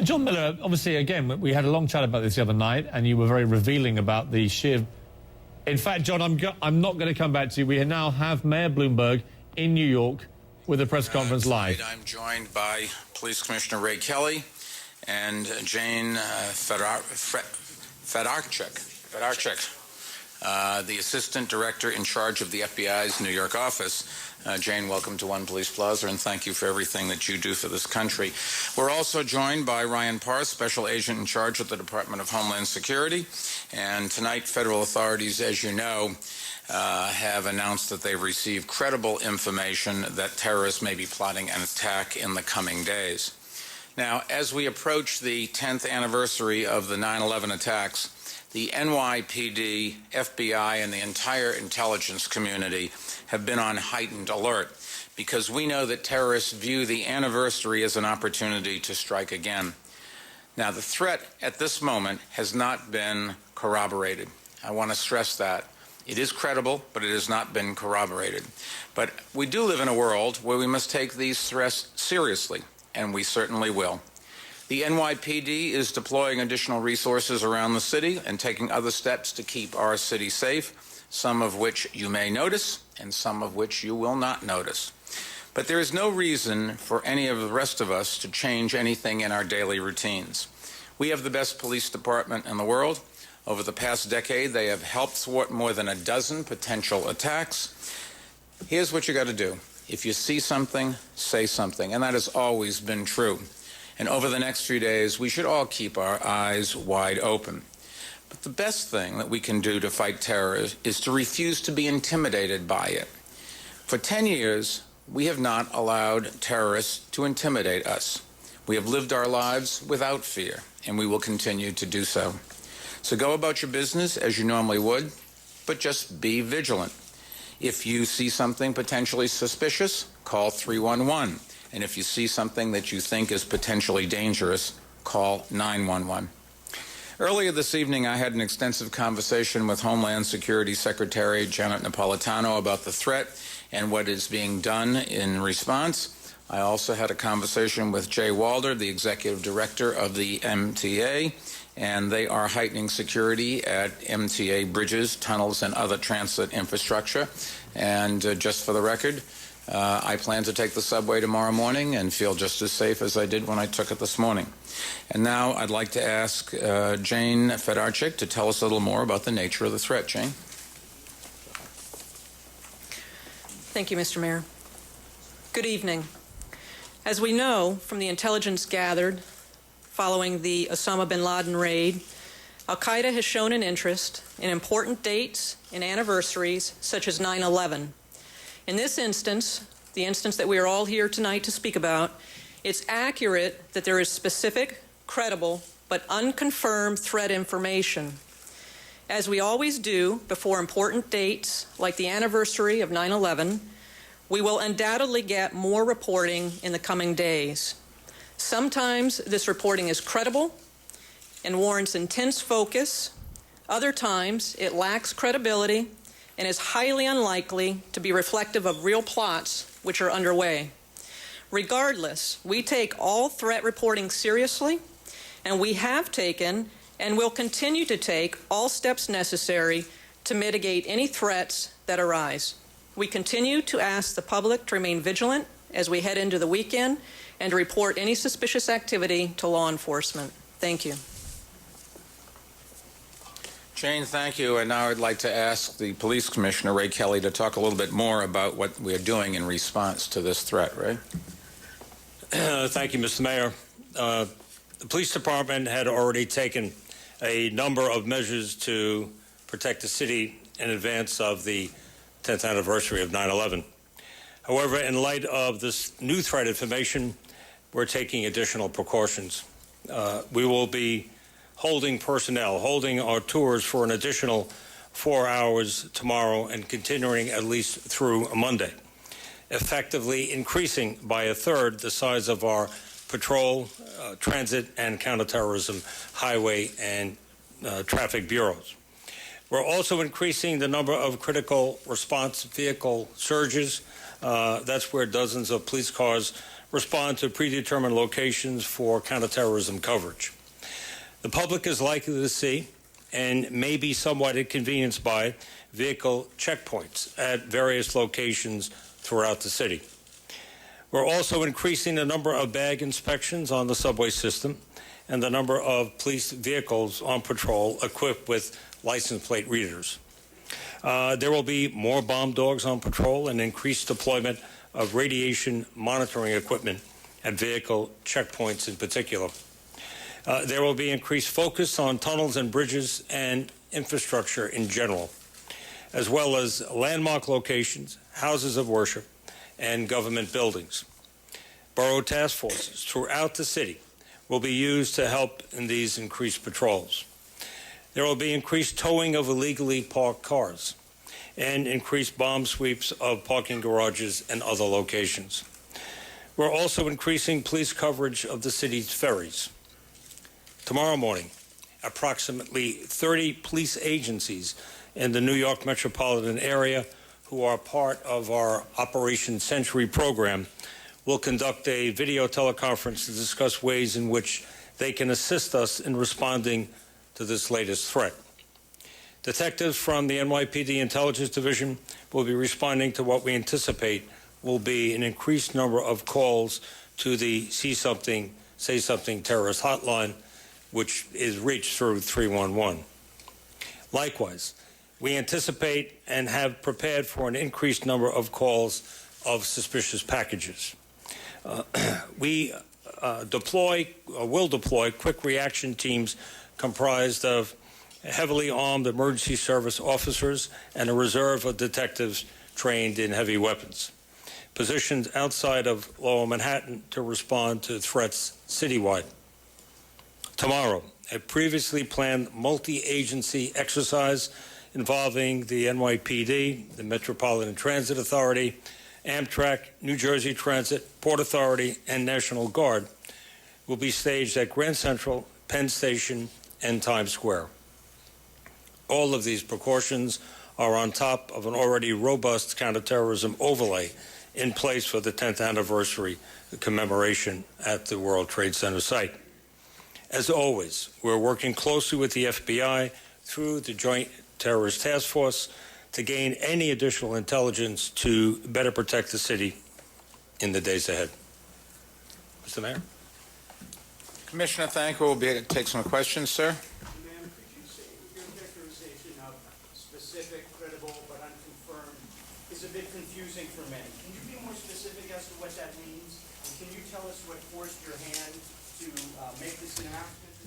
John Miller, obviously, again, we had a long chat about this the other night, and you were very revealing about the sheer... In fact, John, I'm not going to come back to you. We now have Mayor Bloomberg in New York with a press conference live. I'm joined by Police Commissioner Ray Kelly and Jane Fedarcyk, the Assistant Director in charge of the FBI's New York office. Jane, welcome to One Police Plaza, and thank you for everything that you do for this country. We're also joined by Ryan Parr, Special Agent in charge of the Department of Homeland Security. And tonight, federal authorities, as you know, have announced that they've received credible information that terrorists may be plotting an attack in the coming days. Now, as we approach the 10th anniversary of the 9/11 attacks, the NYPD, FBI, and the entire intelligence community have been on heightened alert because we know that terrorists view the anniversary as an opportunity to strike again. Now, the threat at this moment has not been corroborated. I want to stress that. It is credible, but it has not been corroborated. But we do live in a world where we must take these threats seriously, and we certainly will. The NYPD is deploying additional resources around the city and taking other steps to keep our city safe, some of which you may notice and some of which you will not notice. But there is no reason for any of the rest of us to change anything in our daily routines. We have the best police department in the world. Over the past decade, they have helped thwart more than a dozen potential attacks. Here's what you got to do. If you see something, say something, and that has always been true. And over the next few days, we should all keep our eyes wide open. But the best thing that we can do to fight terror is to refuse to be intimidated by it. For 10 years, we have not allowed terrorists to intimidate us. We have lived our lives without fear, and we will continue to do so. So go about your business as you normally would, but just be vigilant. If you see something potentially suspicious, call 311. And if you see something that you think is potentially dangerous, call 911. Earlier this evening, I had an extensive conversation with Homeland Security Secretary Janet Napolitano about the threat and what is being done in response. I also had a conversation with Jay Walder, the Executive Director of the MTA, and they are heightening security at MTA bridges, tunnels, and other transit infrastructure. And just for the record, I plan to take the subway tomorrow morning and feel just as safe as I did when I took it this morning. And now I'd like to ask Jane Fedarcyk to tell us a little more about the nature of the threat. Jane? Thank you, Mr. Mayor. Good evening. As we know from the intelligence gathered following the Osama bin Laden raid, Al-Qaeda has shown an interest in important dates and anniversaries such as 9/11. In this instance, the instance that we are all here tonight to speak about, it's accurate that there is specific, credible, but unconfirmed threat information. As we always do before important dates like the anniversary of 9/11, we will undoubtedly get more reporting in the coming days. Sometimes this reporting is credible and warrants intense focus. Other times it lacks credibility and is highly unlikely to be reflective of real plots which are underway. Regardless, we take all threat reporting seriously, and we have taken and will continue to take all steps necessary to mitigate any threats that arise. We continue to ask the public to remain vigilant as we head into the weekend and to report any suspicious activity to law enforcement. Thank you. Jane, thank you. And now I'd like to ask the Police Commissioner, Ray Kelly, to talk a little bit more about what we are doing in response to this threat. Ray? Thank you, Mr. Mayor. The Police Department had already taken a number of measures to protect the city in advance of the 10th anniversary of 9/11. However, in light of this new threat information, we're taking additional precautions. We will be holding our tours for an additional 4 hours tomorrow and continuing at least through Monday, effectively increasing by a third the size of our patrol, transit, and counterterrorism, highway, and traffic bureaus. We're also increasing the number of critical response vehicle surges. That's where dozens of police cars respond to predetermined locations for counterterrorism coverage. The public is likely to see and may be somewhat inconvenienced by vehicle checkpoints at various locations throughout the city. We're also increasing the number of bag inspections on the subway system and the number of police vehicles on patrol equipped with license plate readers. There will be more bomb dogs on patrol and increased deployment of radiation monitoring equipment at vehicle checkpoints in particular. There will be increased focus on tunnels and bridges and infrastructure in general, as well as landmark locations, houses of worship, and government buildings. Borough task forces throughout the city will be used to help in these increased patrols. There will be increased towing of illegally parked cars and increased bomb sweeps of parking garages and other locations. We're also increasing police coverage of the city's ferries. Tomorrow morning, approximately 30 police agencies in the New York metropolitan area who are part of our Operation Century program will conduct a video teleconference to discuss ways in which they can assist us in responding to this latest threat. Detectives from the NYPD Intelligence Division will be responding to what we anticipate will be an increased number of calls to the See Something, Say Something terrorist hotline, which is reached through 311. Likewise, we anticipate and have prepared for an increased number of calls of suspicious packages. We will deploy quick reaction teams comprised of heavily armed emergency service officers and a reserve of detectives trained in heavy weapons, positioned outside of Lower Manhattan to respond to threats citywide. Tomorrow, a previously planned multi-agency exercise involving the NYPD, the Metropolitan Transit Authority, Amtrak, New Jersey Transit, Port Authority, and National Guard will be staged at Grand Central, Penn Station, and Times Square. All of these precautions are on top of an already robust counterterrorism overlay in place for the 10th anniversary commemoration at the World Trade Center site. As always, we're working closely with the FBI through the Joint Terrorist Task Force to gain any additional intelligence to better protect the city in the days ahead. Mr. Mayor? Commissioner, thank you. We'll take some questions, sir. Ma'am, could you say your characterization of specific, credible, but unconfirmed is a bit confusing for many. Can you be more specific as to what that means? And can you tell us what forced your hand to make this announcement?